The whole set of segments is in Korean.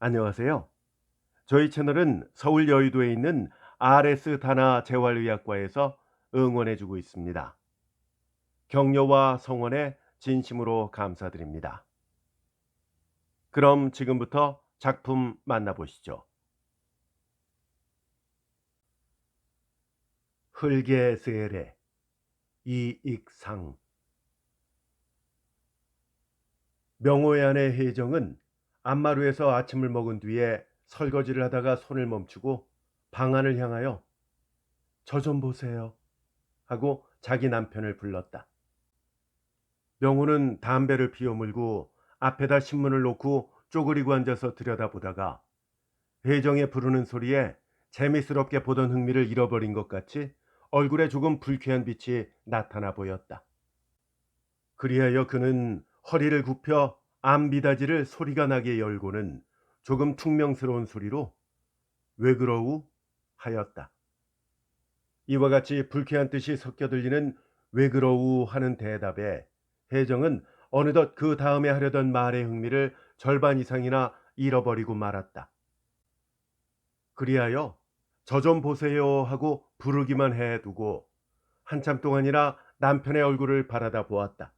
안녕하세요. 저희 채널은 서울 여의도에 있는 RS 다나 재활의학과에서 응원해주고 있습니다. 격려와 성원에 진심으로 감사드립니다. 그럼 지금부터 작품 만나보시죠. 흙의 이익상. 명호의 아내 혜정은 안마루에서 아침을 먹은 뒤에 설거지를 하다가 손을 멈추고 방 안을 향하여 "저 좀 보세요" 하고 자기 남편을 불렀다. 명호는 담배를 피워 물고 앞에다 신문을 놓고 쪼그리고 앉아서 들여다보다가 혜정의 부르는 소리에 재미스럽게 보던 흥미를 잃어버린 것 같이 얼굴에 조금 불쾌한 빛이 나타나 보였다. 그리하여 그는 허리를 굽혀 암비다지를 소리가 나게 열고는 조금 퉁명스러운 소리로 "왜 그러우?" 하였다. 이와 같이 불쾌한 뜻이 섞여 들리는 "왜 그러우?" 하는 대답에 혜정은 어느덧 그 다음에 하려던 말의 흥미를 절반 이상이나 잃어버리고 말았다. 그리하여 "저 좀 보세요" 하고 부르기만 해두고 한참 동안이나 남편의 얼굴을 바라다 보았다.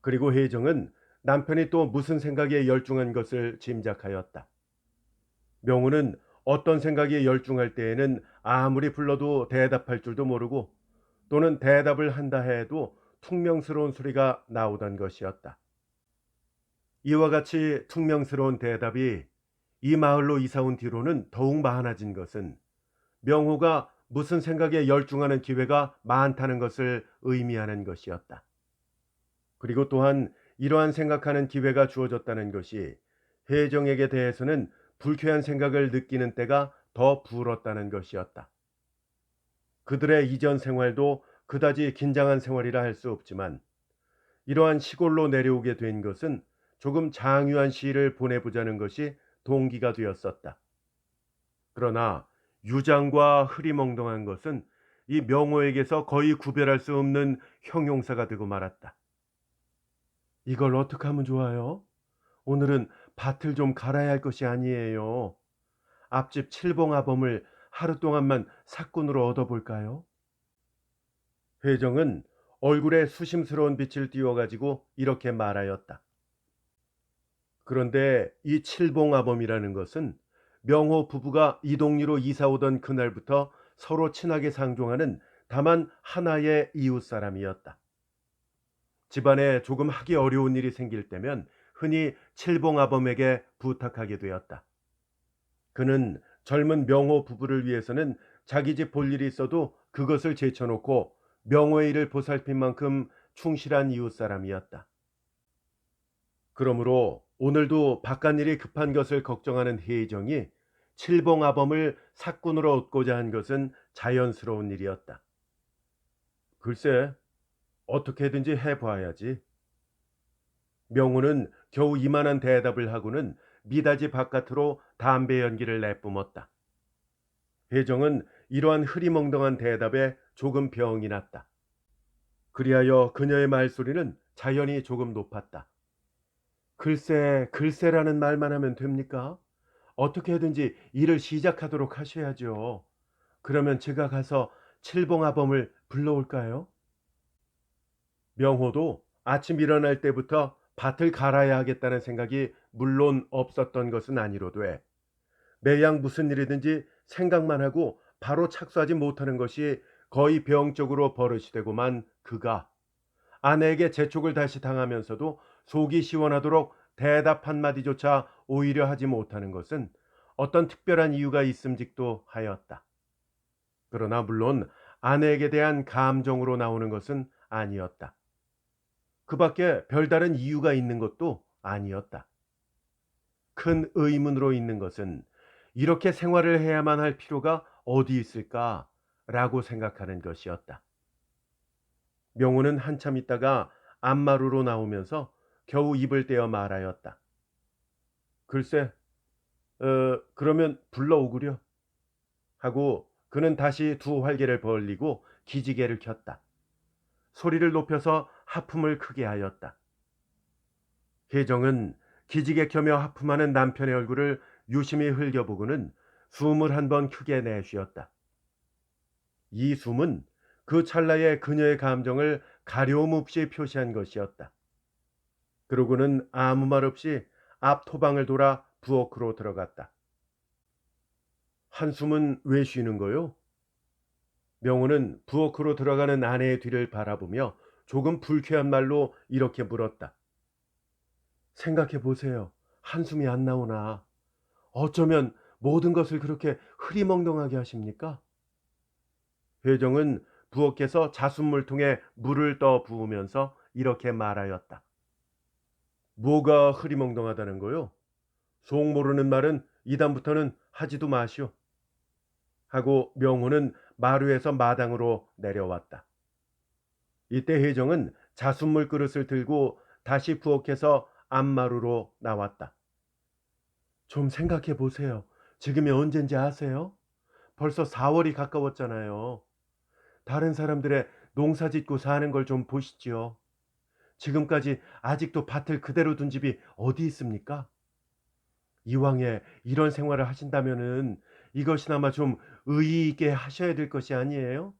그리고 혜정은 남편이 또 무슨 생각에 열중한 것을 짐작하였다. 명우는 어떤 생각에 열중할 때에는 아무리 불러도 대답할 줄도 모르고 또는 대답을 한다 해도 퉁명스러운 소리가 나오던 것이었다. 이와 같이 퉁명스러운 대답이 이 마을로 이사 온 뒤로는 더욱 많아진 것은 명호가 무슨 생각에 열중하는 기회가 많다는 것을 의미하는 것이었다. 그리고 또한 이러한 생각하는 기회가 주어졌다는 것이 혜정에게 대해서는 불쾌한 생각을 느끼는 때가 더 불었다는 것이었다. 그들의 이전 생활도 그다지 긴장한 생활이라 할 수 없지만 이러한 시골로 내려오게 된 것은 조금 장유한 시일을 보내보자는 것이 동기가 되었었다. 그러나 유장과 흐리멍덩한 것은 이 명호에게서 거의 구별할 수 없는 형용사가 되고 말았다. "이걸 어떻게 하면 좋아요? 오늘은 밭을 좀 갈아야 할 것이 아니에요. 앞집 칠봉아범을 하루 동안만 사꾼으로 얻어볼까요?" 회정은 얼굴에 수심스러운 빛을 띄워가지고 이렇게 말하였다. 그런데 이 칠봉아범이라는 것은 명호 부부가 이 동리로 이사 오던 그날부터 서로 친하게 상종하는 다만 하나의 이웃 사람이었다. 집안에 조금 하기 어려운 일이 생길 때면 흔히 칠봉아범에게 부탁하게 되었다. 그는 젊은 명호 부부를 위해서는 자기 집 볼 일이 있어도 그것을 제쳐놓고 명호의 일을 보살핀 만큼 충실한 이웃 사람이었다. 그러므로 오늘도 바깥일이 급한 것을 걱정하는 혜정이 칠봉아범을 사꾼으로 얻고자 한 것은 자연스러운 일이었다. 글쎄, 어떻게든지 해봐야지. 명호는 겨우 이만한 대답을 하고는 미닫이 바깥으로 담배 연기를 내뿜었다. 혜정은 이러한 흐리멍덩한 대답에 조금 병이 났다. 그리하여 그녀의 말소리는 자연히 조금 높았다. 글쎄라는 말만 하면 됩니까? 어떻게든지 일을 시작하도록 하셔야죠. 그러면 제가 가서 칠봉아범을 불러올까요? 명호도 아침 일어날 때부터 밭을 갈아야 하겠다는 생각이 물론 없었던 것은 아니로돼 매양 무슨 일이든지 생각만 하고 바로 착수하지 못하는 것이 거의 병적으로 버릇이 되고만 그가 아내에게 재촉을 다시 당하면서도 속이 시원하도록 대답 한마디조차 오히려 하지 못하는 것은 어떤 특별한 이유가 있음직도 하였다. 그러나 물론 아내에게 대한 감정으로 나오는 것은 아니었다. 그 밖에 별다른 이유가 있는 것도 아니었다. 큰 의문으로 있는 것은 이렇게 생활을 해야만 할 필요가 어디 있을까라고 생각하는 것이었다. 명호는 한참 있다가 안마루로 나오면서 겨우 입을 떼어 말하였다. 글쎄, 그러면 불러오구려 하고 그는 다시 두 활개를 벌리고 기지개를 켰다. 소리를 높여서 하품을 크게 하였다. 혜정은 기지개 켜며 하품하는 남편의 얼굴을 유심히 흘겨보고는 숨을 한 번 크게 내쉬었다. 이 숨은 그 찰나의 그녀의 감정을 가려움 없이 표시한 것이었다. 그러고는 아무 말 없이 앞 토방을 돌아 부엌으로 들어갔다. 한숨은 왜 쉬는 거요? 명호는 부엌으로 들어가는 아내의 뒤를 바라보며 조금 불쾌한 말로 이렇게 물었다. 생각해 보세요. 한숨이 안 나오나. 어쩌면 모든 것을 그렇게 흐리멍덩하게 하십니까? 회정은 부엌에서 자순물통에 물을 떠 부으면서 이렇게 말하였다. 뭐가 흐리멍덩하다는 거요? 속 모르는 말은 이다음부터는 하지도 마시오. 하고 명호는 마루에서 마당으로 내려왔다. 이때 혜정은 자순물 그릇을 들고 다시 부엌에서 앞마루로 나왔다. 좀 생각해 보세요. 지금이 언젠지 아세요? 벌써 4월이 가까웠잖아요. 다른 사람들의 농사 짓고 사는 걸 좀 보시지요. 지금까지 아직도 밭을 그대로 둔 집이 어디 있습니까? 이왕에 이런 생활을 하신다면은 이것이나마 좀 의의 있게 하셔야 될 것이 아니에요?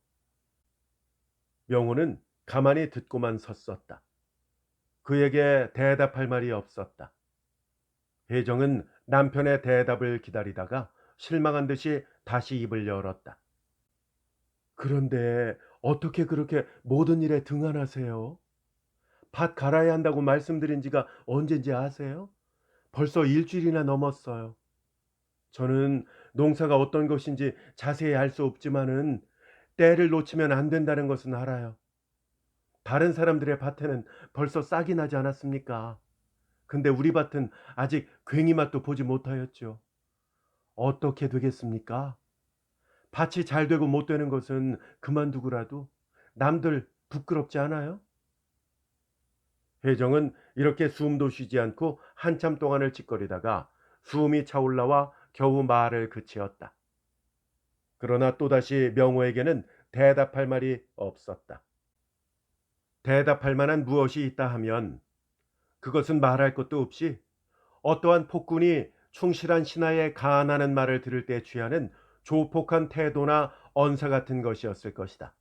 명호는 가만히 듣고만 섰었다. 그에게 대답할 말이 없었다. 혜정은 남편의 대답을 기다리다가 실망한 듯이 다시 입을 열었다. 그런데 어떻게 그렇게 모든 일에 등한하세요? 밭 갈아야 한다고 말씀드린 지가 언젠지 아세요? 벌써 일주일이나 넘었어요. 저는 농사가 어떤 것인지 자세히 알 수 없지만은 때를 놓치면 안 된다는 것은 알아요. 다른 사람들의 밭에는 벌써 싹이 나지 않았습니까? 근데 우리 밭은 아직 괭이 맛도 보지 못하였죠. 어떻게 되겠습니까? 밭이 잘 되고 못 되는 것은 그만두고라도 남들 부끄럽지 않아요? 혜정은 이렇게 숨도 쉬지 않고 한참 동안을 찌꺼리다가 숨이 차올라와 겨우 말을 그치었다. 그러나 또다시 명호에게는 대답할 말이 없었다. 대답할 만한 무엇이 있다 하면 그것은 말할 것도 없이 어떠한 폭군이 충실한 신하의 가한하는 말을 들을 때 취하는 조폭한 태도나 언사 같은 것이었을 것이다.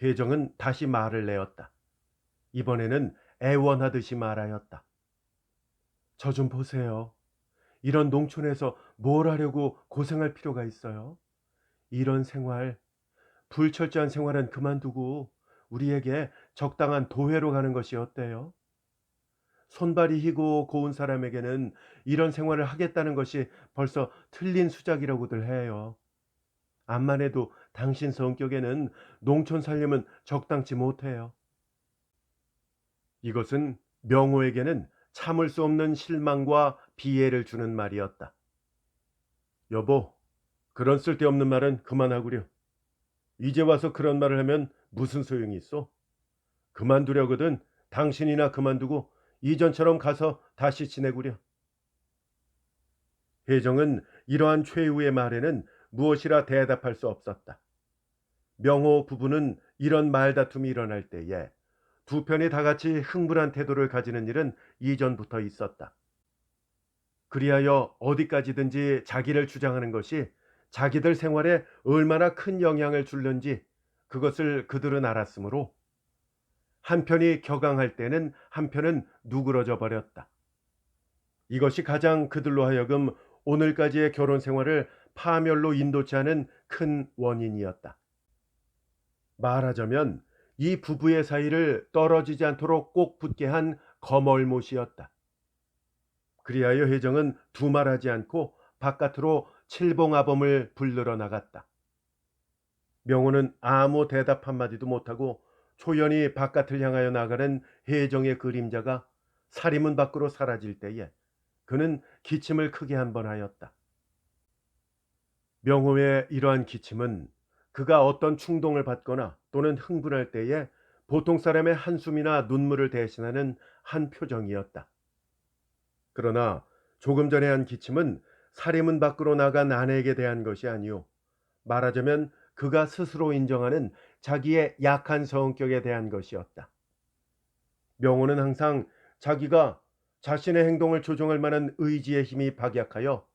혜정은 다시 말을 내었다. 이번에는 애원하듯이 말하였다. 저 좀 보세요. 이런 농촌에서 뭘 하려고 고생할 필요가 있어요? 이런 생활, 불철저한 생활은 그만두고 우리에게 적당한 도회로 가는 것이 어때요? 손발이 희고 고운 사람에게는 이런 생활을 하겠다는 것이 벌써 틀린 수작이라고들 해요. 암만 해도 당신 성격에는 농촌 살림은 적당치 못해요. 이것은 명호에게는 참을 수 없는 실망과 비애를 주는 말이었다. 여보, 그런 쓸데없는 말은 그만하구려. 이제 와서 그런 말을 하면 무슨 소용이 있어? 그만두려거든 당신이나 그만두고 이전처럼 가서 다시 지내구려. 혜정은 이러한 최후의 말에는 무엇이라 대답할 수 없었다. 명호 부부는 이런 말다툼이 일어날 때에 두 편이 다 같이 흥분한 태도를 가지는 일은 이전부터 있었다. 그리하여 어디까지든지 자기를 주장하는 것이 자기들 생활에 얼마나 큰 영향을 줄는지 그것을 그들은 알았으므로 한편이 격앙할 때는 한편은 누그러져 버렸다. 이것이 가장 그들로 하여금 오늘까지의 결혼 생활을 파멸로 인도치 않은 큰 원인이었다. 말하자면 이 부부의 사이를 떨어지지 않도록 꼭 붙게 한 거멀못이었다. 그리하여 혜정은 두말하지 않고 바깥으로 칠봉아범을 불르러 나갔다. 명호는 아무 대답 한마디도 못하고 초연히 바깥을 향하여 나가는 혜정의 그림자가 사리문 밖으로 사라질 때에 그는 기침을 크게 한 번 하였다. 명호의 이러한 기침은 그가 어떤 충동을 받거나 또는 흥분할 때에 보통 사람의 한숨이나 눈물을 대신하는 한 표정이었다. 그러나 조금 전에 한 기침은 사리문 밖으로 나간 아내에게 대한 것이 아니오. 말하자면 그가 스스로 인정하는 자기의 약한 성격에 대한 것이었다. 명호는 항상 자기가 자신의 행동을 조종할 만한 의지의 힘이 박약하여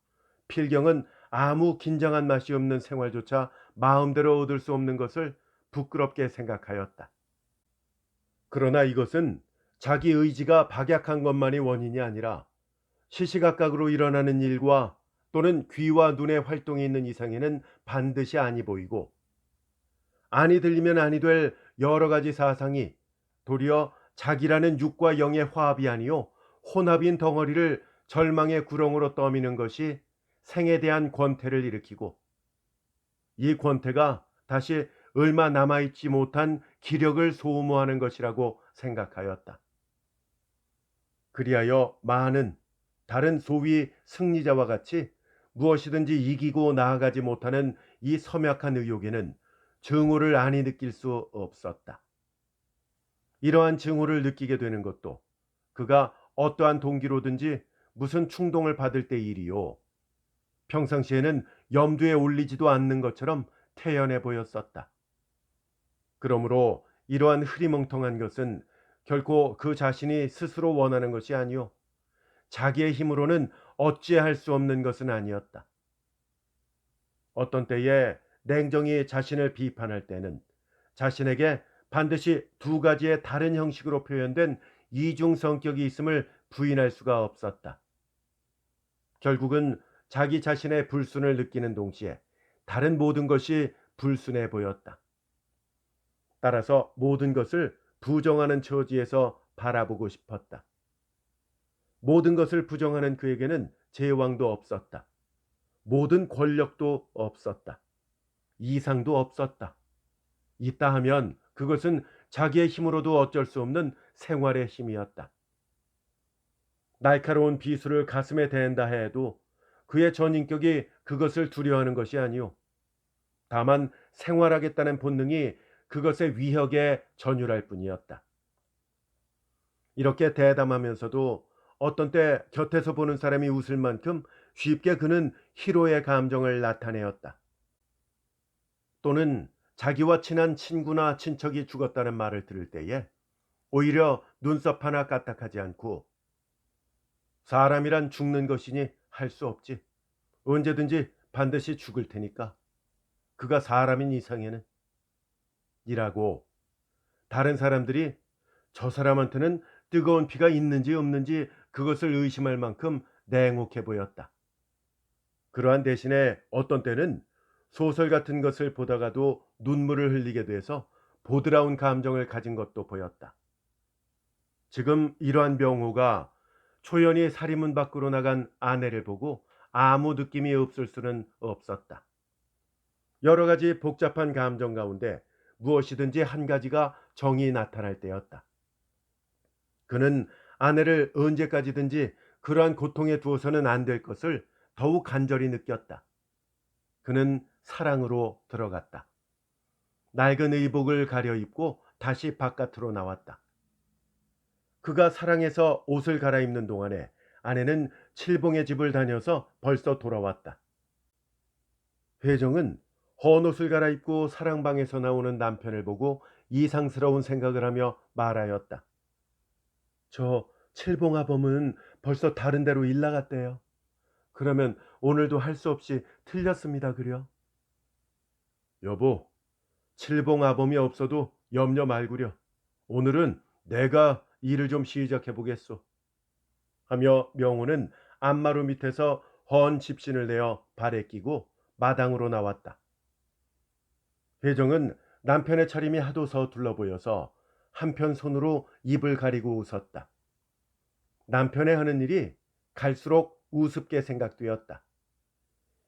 필경은 아무 긴장한 맛이 없는 생활조차 마음대로 얻을 수 없는 것을 부끄럽게 생각하였다. 그러나 이것은 자기 의지가 박약한 것만이 원인이 아니라 시시각각으로 일어나는 일과 또는 귀와 눈의 활동이 있는 이상에는 반드시 아니 보이고, 아니 들리면 아니 될 여러 가지 사상이 도리어 자기라는 육과 영의 화합이 아니요 혼합인 덩어리를 절망의 구렁으로 떠미는 것이 생에 대한 권태를 일으키고, 이 권태가 다시 얼마 남아있지 못한 기력을 소모하는 것이라고 생각하였다. 그리하여 많은 다른 소위 승리자와 같이 무엇이든지 이기고 나아가지 못하는 이 섬약한 의욕에는 증오를 아니 느낄 수 없었다. 이러한 증오를 느끼게 되는 것도 그가 어떠한 동기로든지 무슨 충동을 받을 때 일이요, 평상시에는 염두에 올리지도 않는 것처럼 태연해 보였었다. 그러므로 이러한 흐리멍텅한 것은 결코 그 자신이 스스로 원하는 것이 아니요 자기의 힘으로는 어찌할 수 없는 것은 아니었다. 어떤 때에 냉정히 자신을 비판할 때는 자신에게 반드시 두 가지의 다른 형식으로 표현된 이중 성격이 있음을 부인할 수가 없었다. 결국은 자기 자신의 불순을 느끼는 동시에 다른 모든 것이 불순해 보였다. 따라서 모든 것을 부정하는 처지에서 바라보고 싶었다. 모든 것을 부정하는 그에게는 제왕도 없었다. 모든 권력도 없었다. 이상도 없었다. 있다 하면 그것은 자기의 힘으로도 어쩔 수 없는 생활의 힘이었다. 날카로운 비수를 가슴에 댄다 해도 그의 전인격이 그것을 두려워하는 것이 아니오, 다만 생활하겠다는 본능이 그것의 위협에 전율할 뿐이었다. 이렇게 대담하면서도 어떤 때 곁에서 보는 사람이 웃을 만큼 쉽게 그는 희로의 감정을 나타내었다. 또는 자기와 친한 친구나 친척이 죽었다는 말을 들을 때에 오히려 눈썹 하나 까딱하지 않고 사람이란 죽는 것이니 할 수 없지. 언제든지 반드시 죽을 테니까. 그가 사람인 이상에는. 이라고 다른 사람들이 저 사람한테는 뜨거운 피가 있는지 없는지 그것을 의심할 만큼 냉혹해 보였다. 그러한 대신에 어떤 때는 소설 같은 것을 보다가도 눈물을 흘리게 돼서 보드라운 감정을 가진 것도 보였다. 지금 이러한 병호가 초연히 사리문 밖으로 나간 아내를 보고 아무 느낌이 없을 수는 없었다. 여러 가지 복잡한 감정 가운데 무엇이든지 한 가지가 정이 나타날 때였다. 그는 아내를 언제까지든지 그러한 고통에 두어서는 안 될 것을 더욱 간절히 느꼈다. 그는 사랑으로 들어갔다. 낡은 의복을 가려입고 다시 바깥으로 나왔다. 그가 사랑해서 옷을 갈아입는 동안에 아내는 칠봉의 집을 다녀서 벌써 돌아왔다. 회정은 헌옷을 갈아입고 사랑방에서 나오는 남편을 보고 이상스러운 생각을 하며 말하였다. 저 칠봉아범은 벌써 다른 데로 일 나갔대요. 그러면 오늘도 할 수 없이 틀렸습니다 그려. 여보, 칠봉아범이 없어도 염려 말구려. 오늘은 내가 일을 좀 시작해 보겠소. 하며 명호는 안마루 밑에서 헌 집신을 내어 발에 끼고 마당으로 나왔다. 회정은 남편의 차림이 하도 서둘러 보여서 한편 손으로 입을 가리고 웃었다. 남편의 하는 일이 갈수록 우습게 생각되었다.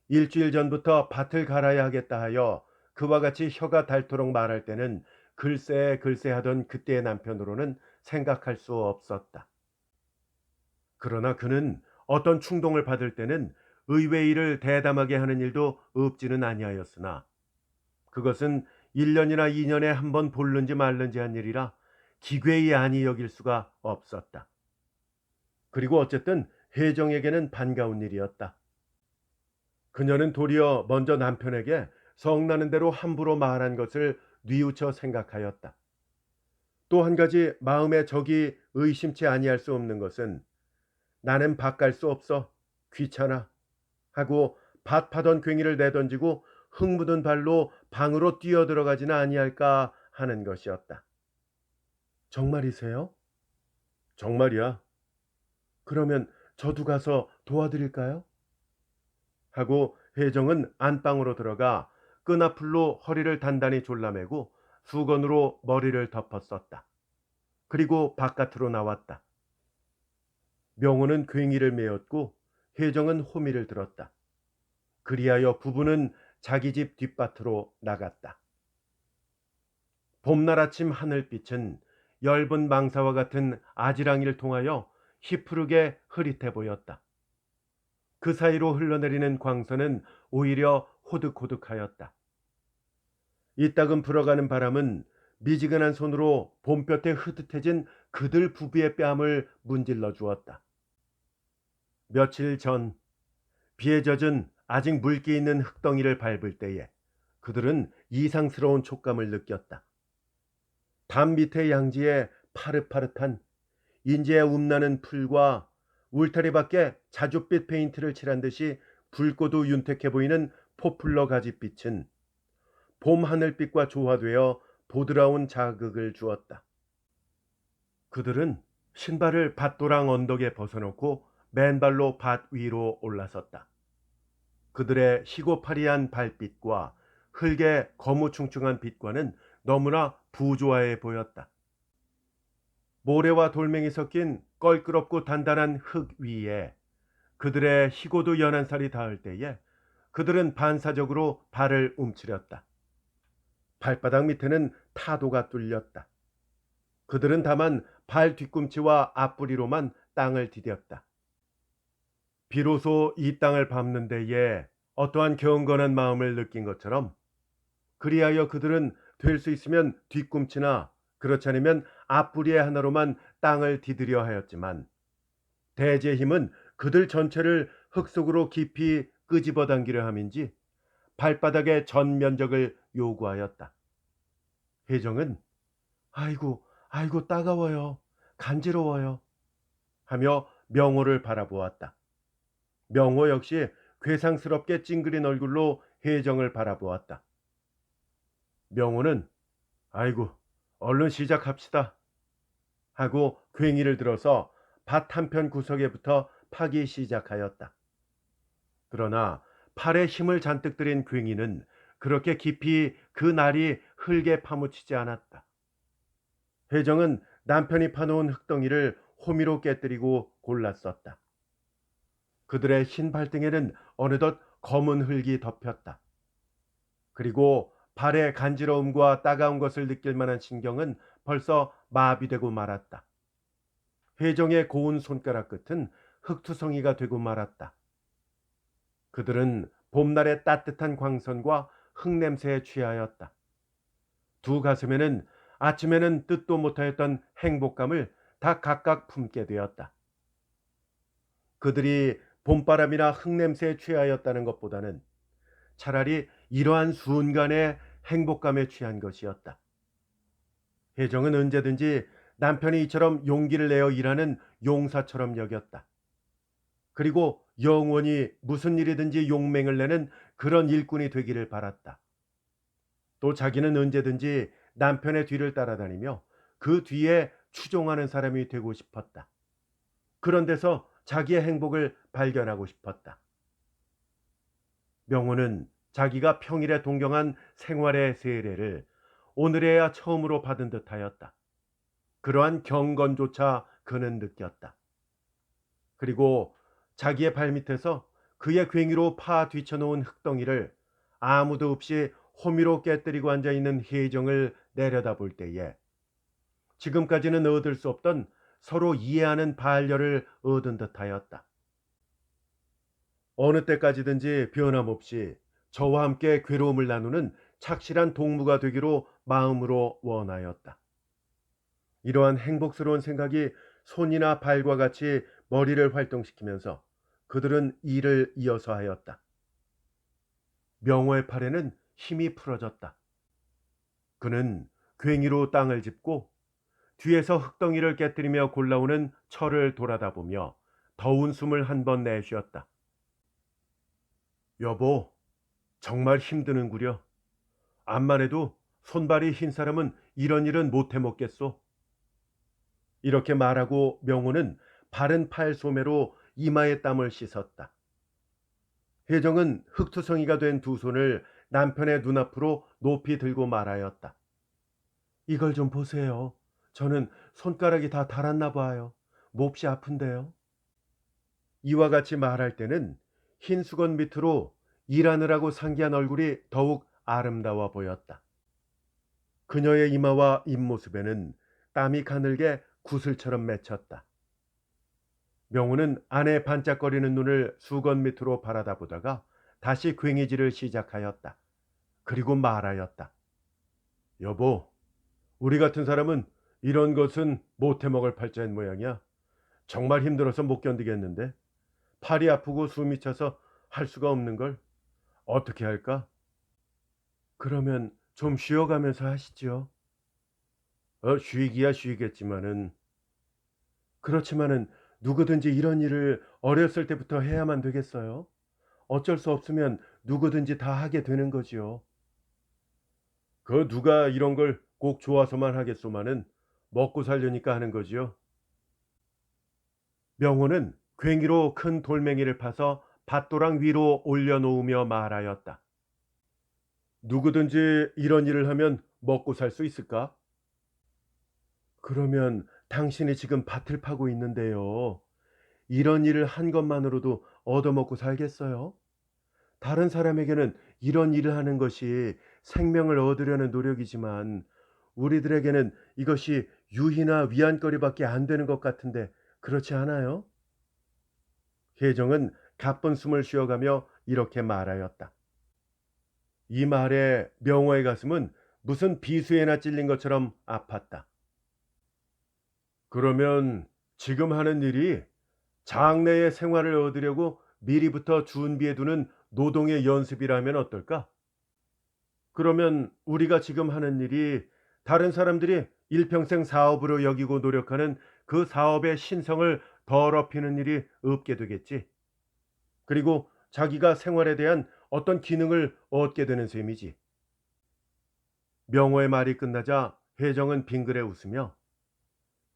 일주일 전부터 밭을 갈아야 하겠다 하여 그와 같이 혀가 닳도록 말할 때는 글쎄 글쎄 하던 그때의 남편으로는 생각할 수 없었다. 그러나 그는 어떤 충동을 받을 때는 의외 일을 대담하게 하는 일도 없지는 아니하였으나 그것은 1년이나 2년에 한 번 볼는지 말는지 한 일이라 기괴히 아니 여길 수가 없었다. 그리고 어쨌든 혜정에게는 반가운 일이었다. 그녀는 도리어 먼저 남편에게 성나는 대로 함부로 말한 것을 뉘우쳐 생각하였다. 또 한 가지 마음에 적이 의심치 아니할 수 없는 것은 나는 밭 갈 수 없어. 귀찮아. 하고 밭 파던 괭이를 내던지고 흙 묻은 발로 방으로 뛰어들어가지는 아니할까 하는 것이었다. 정말이세요? 정말이야. 그러면 저도 가서 도와드릴까요? 하고 혜정은 안방으로 들어가 끈아풀로 허리를 단단히 졸라매고 수건으로 머리를 덮었었다. 그리고 바깥으로 나왔다. 명호는 괭이를 메었고 혜정은 호미를 들었다. 그리하여 부부는 자기 집 뒷밭으로 나갔다. 봄날 아침 하늘빛은 엷은 망사와 같은 아지랑이를 통하여 희푸르게 흐릿해 보였다. 그 사이로 흘러내리는 광선은 오히려 호득호득하였다. 이따금 불어가는 바람은 미지근한 손으로 봄볕에 흐듯해진 그들 부부의 뺨을 문질러 주었다. 며칠 전 비에 젖은 아직 물기 있는 흙덩이를 밟을 때에 그들은 이상스러운 촉감을 느꼈다. 담 밑의 양지에 파릇파릇한 인제에 움나는 풀과 울타리 밖에 자줏빛 페인트를 칠한 듯이 붉고도 윤택해 보이는 포플러 가지빛은 봄 하늘빛과 조화되어 보드라운 자극을 주었다. 그들은 신발을 밭도랑 언덕에 벗어놓고 맨발로 밭 위로 올라섰다. 그들의 희고파리한 발빛과 흙의 거무충충한 빛과는 너무나 부조화해 보였다. 모래와 돌멩이 섞인 껄끄럽고 단단한 흙 위에 그들의 희고도 연한 살이 닿을 때에 그들은 반사적으로 발을 움츠렸다. 발바닥 밑에는 타도가 뚫렸다. 그들은 다만 발 뒤꿈치와 앞부리로만 땅을 디뎠다. 비로소 이 땅을 밟는 데에 어떠한 경건한 마음을 느낀 것처럼 그리하여 그들은 될 수 있으면 뒤꿈치나 그렇지 않으면 앞부리의 하나로만 땅을 디디려 하였지만 대지의 힘은 그들 전체를 흙 속으로 깊이 끄집어 당기려 함인지 발바닥의 전 면적을 요구하였다. 혜정은 아이고 따가워요. 간지러워요. 하며 명호를 바라보았다. 명호 역시 괴상스럽게 찡그린 얼굴로 혜정을 바라보았다. 명호는 아이고 얼른 시작합시다 하고 괭이를 들어서 밭 한편 구석에 붙어 파기 시작하였다. 그러나 팔에 힘을 잔뜩 들인 괭이는 그렇게 깊이 그 날이 흙에 파묻히지 않았다. 혜정은 남편이 파놓은 흙덩이를 호미로 깨뜨리고 골랐었다. 그들의 흰 발등에는 어느덧 검은 흙이 덮였다. 그리고 발의 간지러움과 따가운 것을 느낄 만한 신경은 벌써 마비되고 말았다. 혜정의 고운 손가락 끝은 흙투성이가 되고 말았다. 그들은 봄날의 따뜻한 광선과 흙냄새에 취하였다. 두 가슴에는 아침에는 뜻도 못하였던 행복감을 다 각각 품게 되었다. 그들이 봄바람이나 흙냄새에 취하였다는 것보다는 차라리 이러한 순간의 행복감에 취한 것이었다. 혜정은 언제든지 남편이 이처럼 용기를 내어 일하는 용사처럼 여겼다. 그리고 영원히 무슨 일이든지 용맹을 내는 그런 일꾼이 되기를 바랐다. 또 자기는 언제든지 남편의 뒤를 따라다니며 그 뒤에 추종하는 사람이 되고 싶었다. 그런 데서 자기의 행복을 발견하고 싶었다. 명호는 자기가 평일에 동경한 생활의 세례를 오늘에야 처음으로 받은 듯하였다. 그러한 경건조차 그는 느꼈다. 그리고 자기의 발밑에서 그의 괭이로 파 뒤쳐놓은 흙덩이를 아무도 없이 호미로 깨뜨리고 앉아있는 혜정을 내려다볼 때에 지금까지는 얻을 수 없던 서로 이해하는 반려를 얻은 듯하였다. 어느 때까지든지 변함없이 저와 함께 괴로움을 나누는 착실한 동무가 되기로 마음으로 원하였다. 이러한 행복스러운 생각이 손이나 발과 같이 머리를 활동시키면서 그들은 일을 이어서 하였다. 명호의 팔에는 힘이 풀어졌다. 그는 괭이로 땅을 짚고 뒤에서 흙덩이를 깨뜨리며 골라오는 철을 돌아다보며 더운 숨을 한 번 내쉬었다. 여보, 정말 힘드는구려. 암만 해도 손발이 흰 사람은 이런 일은 못 해먹겠소. 이렇게 말하고 명호는 바른 팔 소매로 이마에 땀을 씻었다. 혜정은 흙투성이가 된 두 손을 남편의 눈앞으로 높이 들고 말하였다. 이걸 좀 보세요. 저는 손가락이 다 닳았나 봐요. 몹시 아픈데요. 이와 같이 말할 때는 흰 수건 밑으로 일하느라고 상기한 얼굴이 더욱 아름다워 보였다. 그녀의 이마와 입모습에는 땀이 가늘게 구슬처럼 맺혔다. 명호는 아내 반짝거리는 눈을 수건 밑으로 바라다 보다가 다시 괭이질을 시작하였다. 그리고 말하였다. 여보, 우리 같은 사람은 이런 것은 못해 먹을 팔자인 모양이야. 정말 힘들어서 못 견디겠는데. 팔이 아프고 숨이 차서 할 수가 없는 걸 어떻게 할까? 그러면 좀 쉬어가면서 하시지요. 쉬기야 쉬겠지만은. 그렇지만은 누구든지 이런 일을 어렸을 때부터 해야만 되겠어요? 어쩔 수 없으면 누구든지 다 하게 되는 거지요. 그 누가 이런 걸 꼭 좋아서만 하겠소만은 먹고 살려니까 하는 거지요. 명호는 괭이로 큰 돌멩이를 파서 밭도랑 위로 올려놓으며 말하였다. 누구든지 이런 일을 하면 먹고 살 수 있을까? 그러면 당신이 지금 밭을 파고 있는데요. 이런 일을 한 것만으로도 얻어먹고 살겠어요? 다른 사람에게는 이런 일을 하는 것이 생명을 얻으려는 노력이지만 우리들에게는 이것이 유희나 위안거리밖에 안 되는 것 같은데 그렇지 않아요? 혜정은 가쁜 숨을 쉬어가며 이렇게 말하였다. 이 말에 명호의 가슴은 무슨 비수에나 찔린 것처럼 아팠다. 그러면 지금 하는 일이 장래의 생활을 얻으려고 미리부터 준비해두는 노동의 연습이라면 어떨까? 그러면 우리가 지금 하는 일이 다른 사람들이 일평생 사업으로 여기고 노력하는 그 사업의 신성을 더럽히는 일이 없게 되겠지. 그리고 자기가 생활에 대한 어떤 기능을 얻게 되는 셈이지. 명호의 말이 끝나자 혜정은 빙그레 웃으며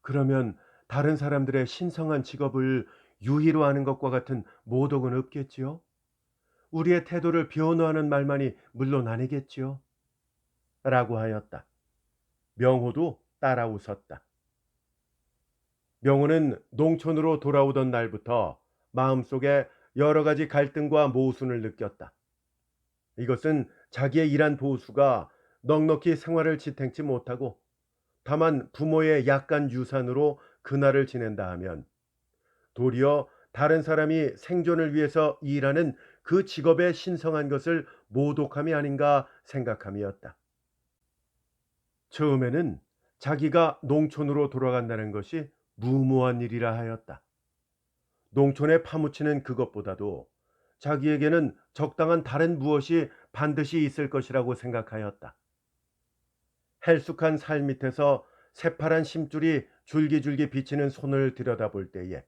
그러면 다른 사람들의 신성한 직업을 유희로 하는 것과 같은 모독은 없겠지요? 우리의 태도를 변호하는 말만이 물론 아니겠지요? 라고 하였다. 명호도 따라 웃었다. 명호는 농촌으로 돌아오던 날부터 마음속에 여러 가지 갈등과 모순을 느꼈다. 이것은 자기의 일한 보수가 넉넉히 생활을 지탱치 못하고 다만 부모의 약간 유산으로 그날을 지낸다 하면 도리어 다른 사람이 생존을 위해서 일하는 그 직업의 신성한 것을 모독함이 아닌가 생각함이었다. 처음에는 자기가 농촌으로 돌아간다는 것이 무모한 일이라 하였다. 농촌에 파묻히는 그것보다도 자기에게는 적당한 다른 무엇이 반드시 있을 것이라고 생각하였다. 헬쑥한 살 밑에서 새파란 심줄이 줄기줄기 비치는 손을 들여다볼 때에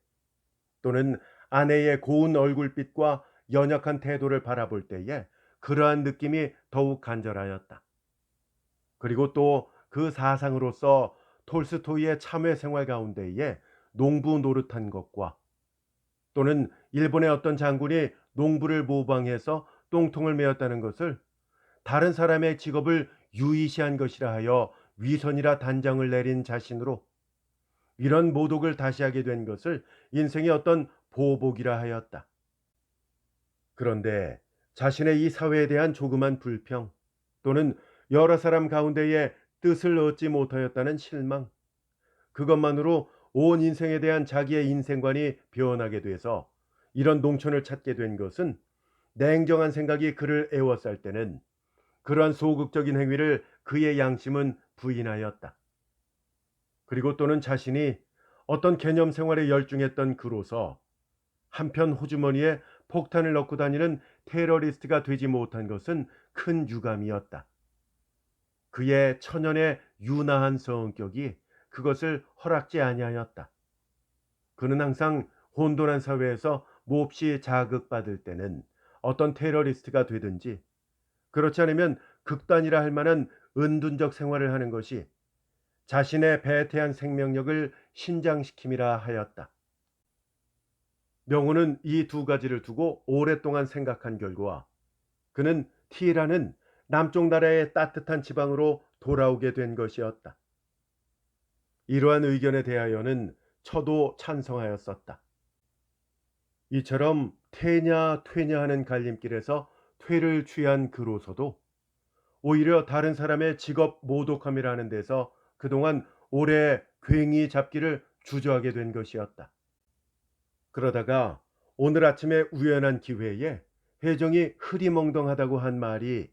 또는 아내의 고운 얼굴빛과 연약한 태도를 바라볼 때에 그러한 느낌이 더욱 간절하였다. 그리고 또 그 사상으로서 톨스토이의 참회 생활 가운데에 농부 노릇한 것과 또는 일본의 어떤 장군이 농부를 모방해서 똥통을 메었다는 것을 다른 사람의 직업을 유의시한 것이라 하여 위선이라 단정을 내린 자신으로 이런 모독을 다시 하게 된 것을 인생의 어떤 보복이라 하였다. 그런데 자신의 이 사회에 대한 조그만 불평 또는 여러 사람 가운데에 뜻을 얻지 못하였다는 실망 그것만으로 온 인생에 대한 자기의 인생관이 변하게 돼서 이런 농촌을 찾게 된 것은 냉정한 생각이 그를 애워쌀 때는 그러한 소극적인 행위를 그의 양심은 부인하였다. 그리고 또는 자신이 어떤 개념 생활에 열중했던 그로서 한편 호주머니에 폭탄을 넣고 다니는 테러리스트가 되지 못한 것은 큰 유감이었다. 그의 천연의 유나한 성격이 그것을 허락지 아니하였다. 그는 항상 혼돈한 사회에서 몹시 자극받을 때는 어떤 테러리스트가 되든지, 그렇지 않으면 극단이라 할 만한 은둔적 생활을 하는 것이 자신의 배태한 생명력을 신장시킴이라 하였다. 명호는 이 두 가지를 두고 오랫동안 생각한 결과 그는 T라는 남쪽 나라의 따뜻한 지방으로 돌아오게 된 것이었다. 이러한 의견에 대하여는 처도 찬성하였었다. 이처럼 퇴냐 퇴냐 하는 갈림길에서 퇴를 취한 그로서도 오히려 다른 사람의 직업 모독함이라는 데서 그동안 오래 괭이 잡기를 주저하게 된 것이었다. 그러다가 오늘 아침에 우연한 기회에 혜정이 흐리멍덩하다고 한 말이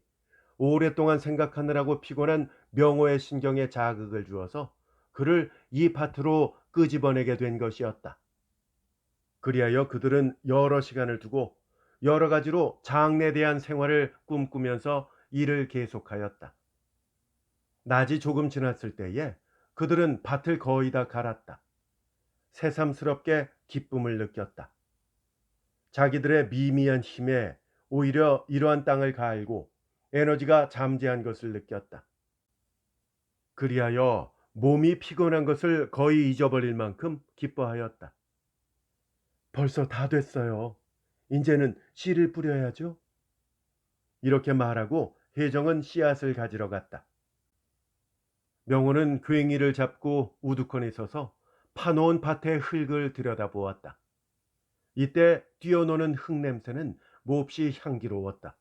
오랫동안 생각하느라고 피곤한 명호의 신경에 자극을 주어서 그를 이 밭으로 끄집어내게 된 것이었다. 그리하여 그들은 여러 시간을 두고 여러 가지로 장래에 대한 생활을 꿈꾸면서 일을 계속하였다. 낮이 조금 지났을 때에 그들은 밭을 거의 다 갈았다. 새삼스럽게 기쁨을 느꼈다. 자기들의 미미한 힘에 오히려 이러한 땅을 갈고 에너지가 잠재한 것을 느꼈다. 그리하여 몸이 피곤한 것을 거의 잊어버릴 만큼 기뻐하였다. 벌써 다 됐어요. 이제는 씨를 뿌려야죠. 이렇게 말하고 혜정은 씨앗을 가지러 갔다. 명호는 괭이를 잡고 우두커니 서서 파놓은 밭의 흙을 들여다보았다. 이때 뛰어노는 흙 냄새는 몹시 향기로웠다.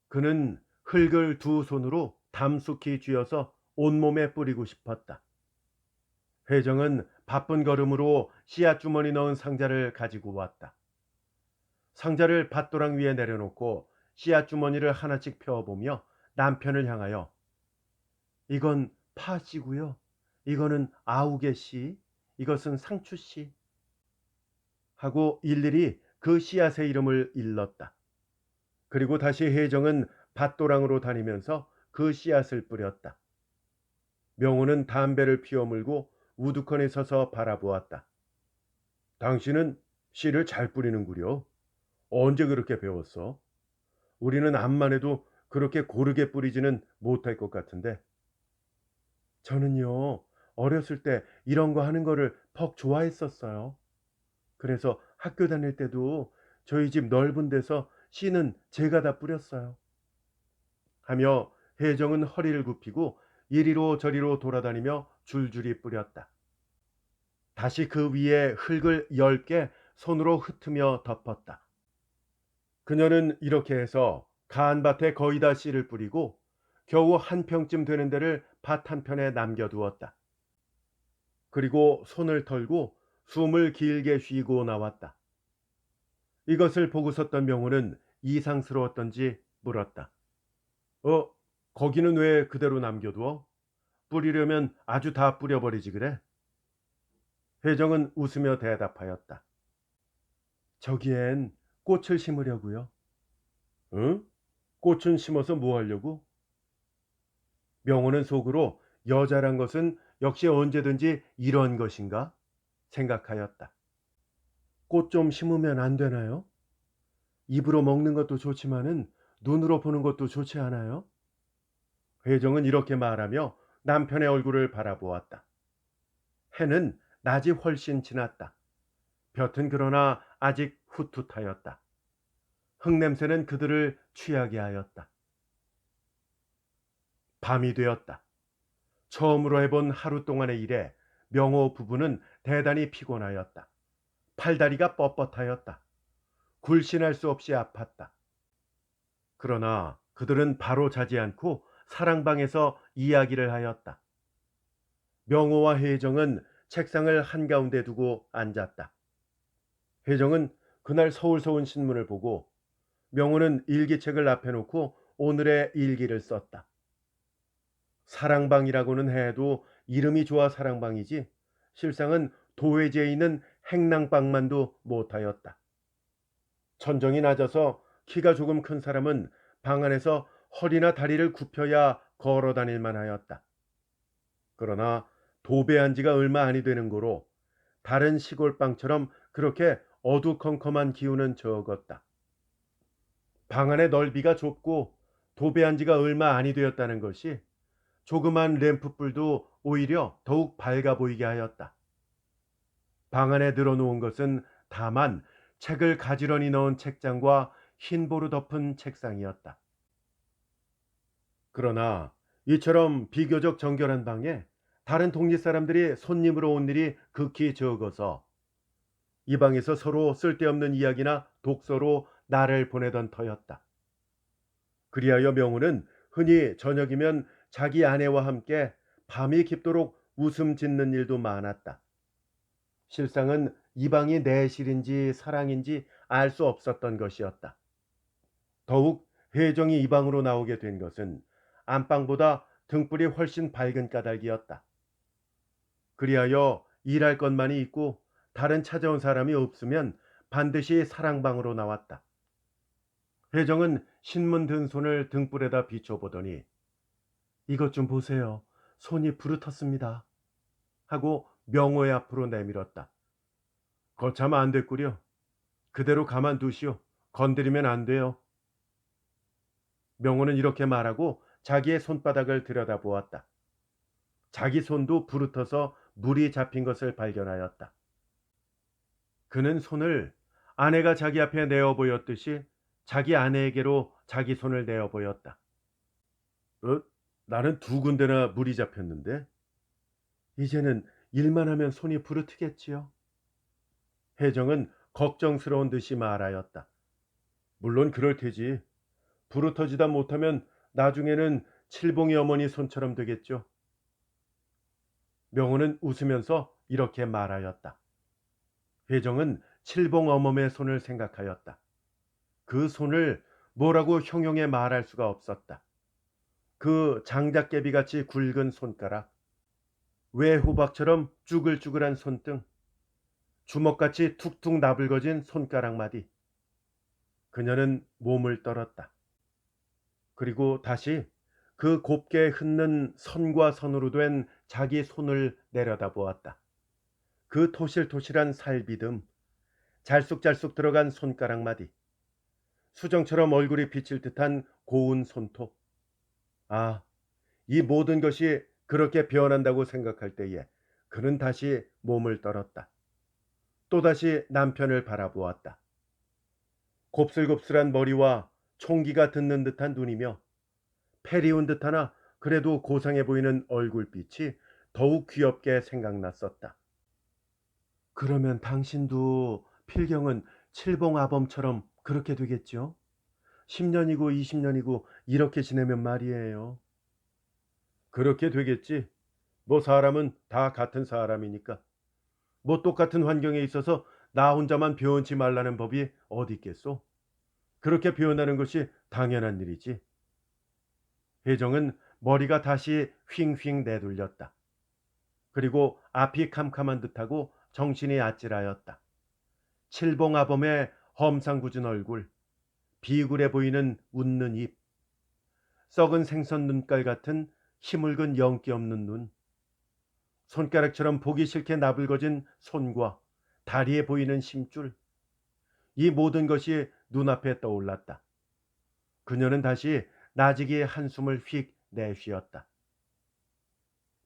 그는 흙을 두 손으로 담숙히 쥐어서 온몸에 뿌리고 싶었다. 혜정은 바쁜 걸음으로 씨앗 주머니 넣은 상자를 가지고 왔다. 상자를 밭도랑 위에 내려놓고 씨앗 주머니를 하나씩 펴보며 남편을 향하여 이건 파씨고요. 이거는 아우개씨, 이것은 상추씨 하고 일일이 그 씨앗의 이름을 일렀다. 그리고 다시 혜정은 밭도랑으로 다니면서 그 씨앗을 뿌렸다. 명호는 담배를 피워 물고 우두커니 서서 바라보았다. 당신은 씨를 잘 뿌리는구려. 언제 그렇게 배웠어? 우리는 암만 해도 그렇게 고르게 뿌리지는 못할 것 같은데. 저는요, 어렸을 때 이런 거 하는 거를 퍽 좋아했었어요. 그래서 학교 다닐 때도 저희 집 넓은 데서 씨는 제가 다 뿌렸어요. 하며 혜정은 허리를 굽히고 이리로 저리로 돌아다니며 줄줄이 뿌렸다. 다시 그 위에 흙을 10개 손으로 흩으며 덮었다. 그녀는 이렇게 해서 간밭에 거의 다 씨를 뿌리고 겨우 한 평쯤 되는 데를 밭 한편에 남겨두었다. 그리고 손을 털고 숨을 길게 쉬고 나왔다. 이것을 보고 섰던 명호는 이상스러웠던지 물었다. 거기는 왜 그대로 남겨두어? 뿌리려면 아주 다 뿌려버리지 그래? 혜정은 웃으며 대답하였다. 저기엔 꽃을 심으려고요. 응? 꽃은 심어서 뭐 하려고? 명호는 속으로 여자란 것은 역시 언제든지 이런 것인가 생각하였다. 꽃 좀 심으면 안 되나요? 입으로 먹는 것도 좋지만은 눈으로 보는 것도 좋지 않아요? 혜정은 이렇게 말하며 남편의 얼굴을 바라보았다. 해는 낮이 훨씬 지났다. 볕은 그러나 아직 후투하였다. 흙냄새는 그들을 취하게 하였다. 밤이 되었다. 처음으로 해본 하루 동안의 일에 명호 부부는 대단히 피곤하였다. 팔다리가 뻣뻣하였다. 굴신할 수 없이 아팠다. 그러나 그들은 바로 자지 않고 사랑방에서 이야기를 하였다. 명호와 혜정은 책상을 한가운데 두고 앉았다. 혜정은 그날 서울서 온 신문을 보고 명호는 일기책을 앞에 놓고 오늘의 일기를 썼다. 사랑방이라고는 해도 이름이 좋아 사랑방이지 실상은 도회지에 있는 행랑방만도 못하였다. 천정이 낮아서 키가 조금 큰 사람은 방 안에서 허리나 다리를 굽혀야 걸어 다닐 만하였다. 그러나 도배한 지가 얼마 아니 되는 거로 다른 시골 빵처럼 그렇게 어두컴컴한 기운은 적었다. 방 안의 넓이가 좁고 도배한 지가 얼마 아니 되었다는 것이 조그만 램프불도 오히려 더욱 밝아 보이게 하였다. 방 안에 늘어놓은 것은 다만 책을 가지런히 넣은 책장과 흰보로 덮은 책상이었다. 그러나 이처럼 비교적 정결한 방에 다른 동네 사람들이 손님으로 온 일이 극히 적어서 이 방에서 서로 쓸데없는 이야기나 독서로 날을 보내던 터였다. 그리하여 명호는 흔히 저녁이면 자기 아내와 함께 밤이 깊도록 웃음 짓는 일도 많았다. 실상은 이 방이 내실인지 사랑인지 알 수 없었던 것이었다. 더욱 혜정이 이 방으로 나오게 된 것은 안방보다 등불이 훨씬 밝은 까닭이었다. 그리하여 일할 것만이 있고 다른 찾아온 사람이 없으면 반드시 사랑방으로 나왔다. 혜정은 신문 든 손을 등불에다 비춰보더니 이것 좀 보세요. 손이 부르텄습니다. 하고 명호의 앞으로 내밀었다. 거참 안 됐구려. 그대로 가만두시오. 건드리면 안 돼요. 명호는 이렇게 말하고 자기의 손바닥을 들여다보았다. 자기 손도 부르터서 물이 잡힌 것을 발견하였다. 그는 손을 아내가 자기 앞에 내어 보였듯이 자기 아내에게로 자기 손을 내어 보였다. 어? 나는 두 군데나 물이 잡혔는데 이제는 일만 하면 손이 부르트겠지요. 혜정은 걱정스러운 듯이 말하였다. 물론 그럴 테지. 부르터지다 못하면 나중에는 칠봉이 어머니 손처럼 되겠죠. 명호는 웃으면서 이렇게 말하였다. 혜정은 칠봉 어멈의 손을 생각하였다. 그 손을 뭐라고 형용해 말할 수가 없었다. 그 장작개비같이 굵은 손가락, 외호박처럼 쭈글쭈글한 손등, 주먹같이 툭툭 나불거진 손가락마디. 그녀는 몸을 떨었다. 그리고 다시 그 곱게 흩는 선과 선으로 된 자기 손을 내려다보았다. 그 토실토실한 살비듬, 잘쑥잘쑥 들어간 손가락마디, 수정처럼 얼굴이 비칠 듯한 고운 손톱. 아, 이 모든 것이 그렇게 변한다고 생각할 때에 그는 다시 몸을 떨었다. 또다시 남편을 바라보았다. 곱슬곱슬한 머리와 총기가 듣는 듯한 눈이며 패리운 듯하나 그래도 고상해 보이는 얼굴빛이 더욱 귀엽게 생각났었다. 그러면 당신도 필경은 칠봉아범처럼 그렇게 되겠죠? 10년이고 20년이고 이렇게 지내면 말이에요. 그렇게 되겠지. 뭐 사람은 다 같은 사람이니까. 뭐 똑같은 환경에 있어서 나 혼자만 변치 말라는 법이 어디 있겠소? 그렇게 변하는 것이 당연한 일이지. 혜정은 머리가 다시 휑휑 내돌렸다. 그리고 앞이 캄캄한 듯하고 정신이 아찔하였다. 칠봉아범의 험상궂은 얼굴, 비굴해 보이는 웃는 입, 썩은 생선 눈깔 같은 희물근 영기 없는 눈, 손가락처럼 보기 싫게 나불거진 손과 다리에 보이는 심줄, 이 모든 것이 눈앞에 떠올랐다. 그녀는 다시 나직이 한숨을 휙 내쉬었다.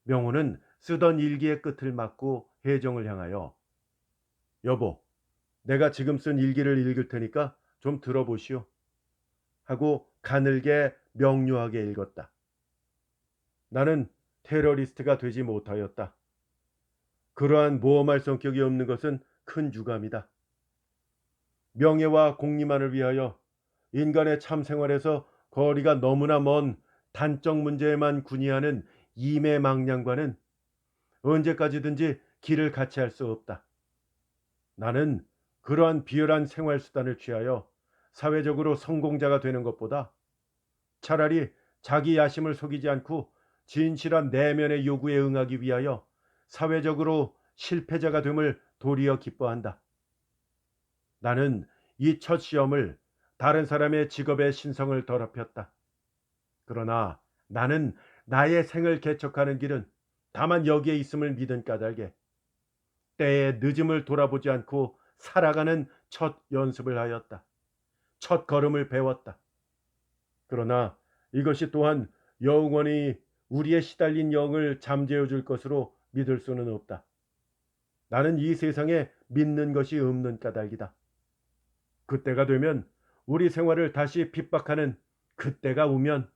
명호는 쓰던 일기의 끝을 막고 혜정을 향하여 여보, 내가 지금 쓴 일기를 읽을 테니까 좀 들어보시오. 하고 가늘게 명료하게 읽었다. 나는 테러리스트가 되지 못하였다. 그러한 모험할 성격이 없는 것은 큰 유감이다. 명예와 공리만을 위하여 인간의 참 생활에서 거리가 너무나 먼 단적 문제에만 군의하는 이매망량과는 언제까지든지 길을 같이 할 수 없다. 나는 그러한 비열한 생활 수단을 취하여 사회적으로 성공자가 되는 것보다 차라리 자기 야심을 속이지 않고 진실한 내면의 요구에 응하기 위하여 사회적으로 실패자가 됨을 도리어 기뻐한다. 나는 이 첫 시험을 다른 사람의 직업의 신성을 더럽혔다. 그러나 나는 나의 생을 개척하는 길은 다만 여기에 있음을 믿은 까닭에 때의 늦음을 돌아보지 않고 살아가는 첫 연습을 하였다. 첫 걸음을 배웠다. 그러나 이것이 또한 영원히 우리의 시달린 영을 잠재워 줄 것으로 믿을 수는 없다. 나는 이 세상에 믿는 것이 없는 까닭이다. 그때가 되면, 우리 생활을 다시 핍박하는 그때가 오면,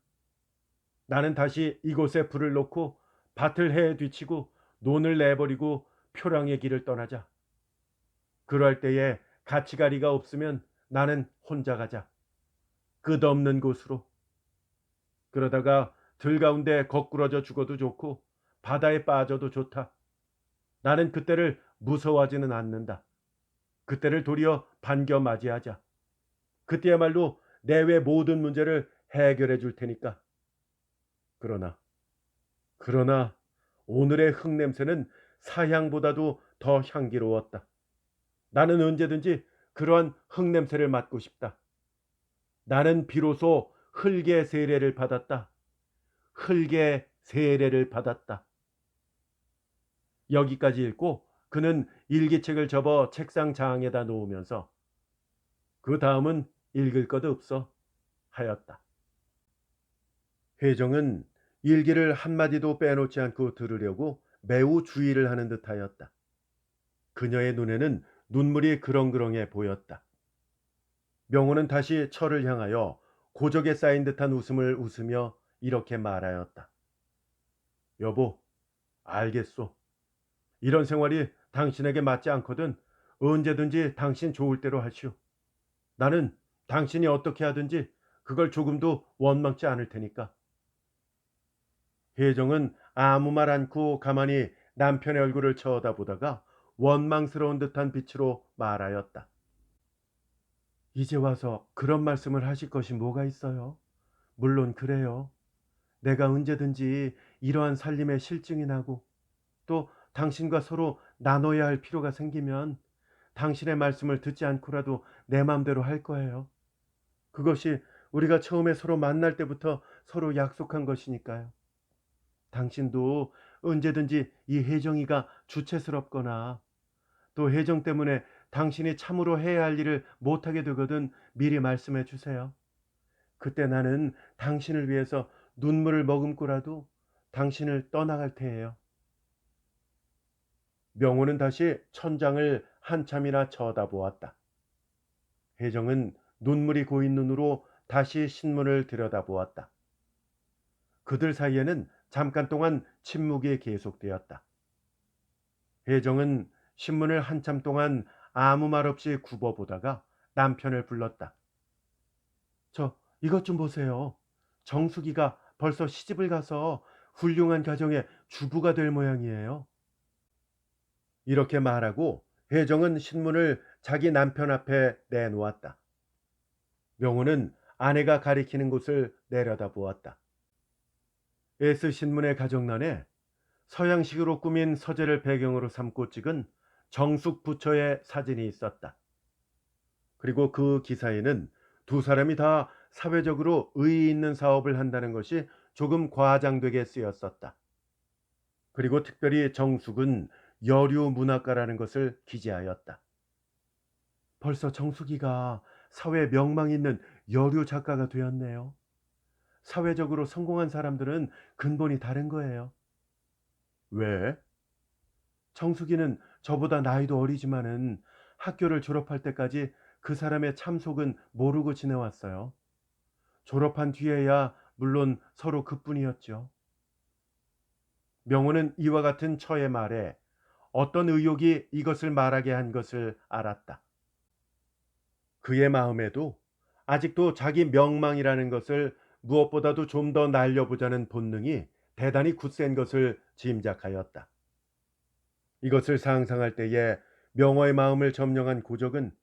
나는 다시 이곳에 불을 놓고 밭을 해 뒤치고 논을 내버리고 표랑의 길을 떠나자. 그럴 때에 가치가리가 없으면 나는 혼자 가자. 끝없는 곳으로. 그러다가 들 가운데 거꾸러져 죽어도 좋고 바다에 빠져도 좋다. 나는 그때를 무서워하지는 않는다. 그때를 도리어 반겨 맞이하자. 그때야말로 내외 모든 문제를 해결해 줄 테니까. 그러나 그러나 오늘의 흙냄새는 사향보다도 더 향기로웠다. 나는 언제든지 그러한 흙냄새를 맡고 싶다. 나는 비로소 흙의 세례를 받았다. 흙의 세례를 받았다. 여기까지 읽고 그는 일기책을 접어 책상 장에다 놓으면서 그 다음은 읽을 것 없어 하였다. 회정은 일기를 한마디도 빼놓지 않고 들으려고 매우 주의를 하는 듯하였다. 그녀의 눈에는 눈물이 그렁그렁해 보였다. 명호는 다시 철을 향하여 고적에 쌓인 듯한 웃음을 웃으며 이렇게 말하였다. 여보, 알겠소. 이런 생활이 당신에게 맞지 않거든 언제든지 당신 좋을 대로 하시오. 나는 당신이 어떻게 하든지 그걸 조금도 원망치 않을 테니까. 혜정은 아무 말 않고 가만히 남편의 얼굴을 쳐다보다가 원망스러운 듯한 빛으로 말하였다. 이제 와서 그런 말씀을 하실 것이 뭐가 있어요? 물론 그래요. 내가 언제든지 이러한 살림에 실증이 나고 또 당신과 서로 나눠야 할 필요가 생기면 당신의 말씀을 듣지 않고라도 내 마음대로 할 거예요. 그것이 우리가 처음에 서로 만날 때부터 서로 약속한 것이니까요. 당신도 언제든지 이 혜정이가 주체스럽거나 또 혜정 때문에 당신이 참으로 해야 할 일을 못하게 되거든 미리 말씀해 주세요. 그때 나는 당신을 위해서 눈물을 머금고라도 당신을 떠나갈 테예요. 명호는 다시 천장을 한참이나 쳐다보았다. 혜정은 눈물이 고인 눈으로 다시 신문을 들여다보았다. 그들 사이에는 잠깐 동안 침묵이 계속되었다. 혜정은 신문을 한참 동안 아무 말 없이 굽어보다가 남편을 불렀다. 이것 좀 보세요. 정숙이가 벌써 시집을 가서 훌륭한 가정의 주부가 될 모양이에요. 이렇게 말하고 혜정은 신문을 자기 남편 앞에 내놓았다. 명호는 아내가 가리키는 곳을 내려다보았다. S 신문의 가정란에 서양식으로 꾸민 서재를 배경으로 삼고 찍은 정숙 부처의 사진이 있었다. 그리고 그 기사에는 두 사람이 다 사회적으로 의의 있는 사업을 한다는 것이 조금 과장되게 쓰였었다. 그리고 특별히 정숙은 여류 문학가라는 것을 기재하였다. 벌써 정숙이가 사회 명망 있는 여류 작가가 되었네요. 사회적으로 성공한 사람들은 근본이 다른 거예요. 왜? 정숙이는 저보다 나이도 어리지만은 학교를 졸업할 때까지 그 사람의 참속은 모르고 지내왔어요. 졸업한 뒤에야 물론 서로 그뿐이었죠. 명호는 이와 같은 처의 말에 어떤 의욕이 이것을 말하게 한 것을 알았다. 그의 마음에도 아직도 자기 명망이라는 것을 무엇보다도 좀 더 날려보자는 본능이 대단히 굳센 것을 짐작하였다. 이것을 상상할 때에 명호의 마음을 점령한 고적은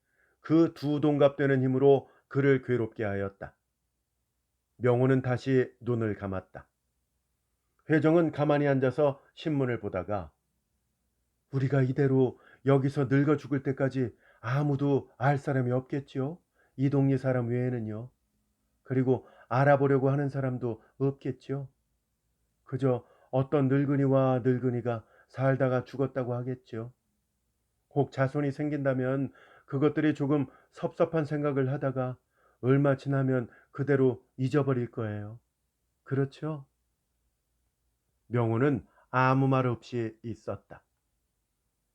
그 두 동갑되는 힘으로 그를 괴롭게 하였다. 명호는 다시 눈을 감았다. 회정은 가만히 앉아서 신문을 보다가 우리가 이대로 여기서 늙어 죽을 때까지 아무도 알 사람이 없겠지요? 이 동네 사람 외에는요. 그리고 알아보려고 하는 사람도 없겠지요. 그저 어떤 늙은이와 늙은이가 살다가 죽었다고 하겠지요. 혹 자손이 생긴다면 그것들이 조금 섭섭한 생각을 하다가 얼마 지나면 그대로 잊어버릴 거예요. 그렇죠? 명호는 아무 말 없이 있었다.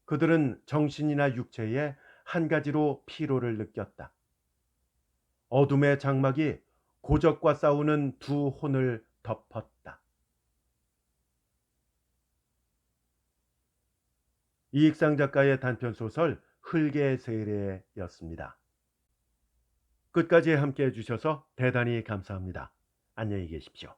그들은 정신이나 육체에 한 가지로 피로를 느꼈다. 어둠의 장막이 고적과 싸우는 두 혼을 덮었다. 이익상 작가의 단편소설 흙의 세례였습니다. 끝까지 함께 해주셔서 대단히 감사합니다. 안녕히 계십시오.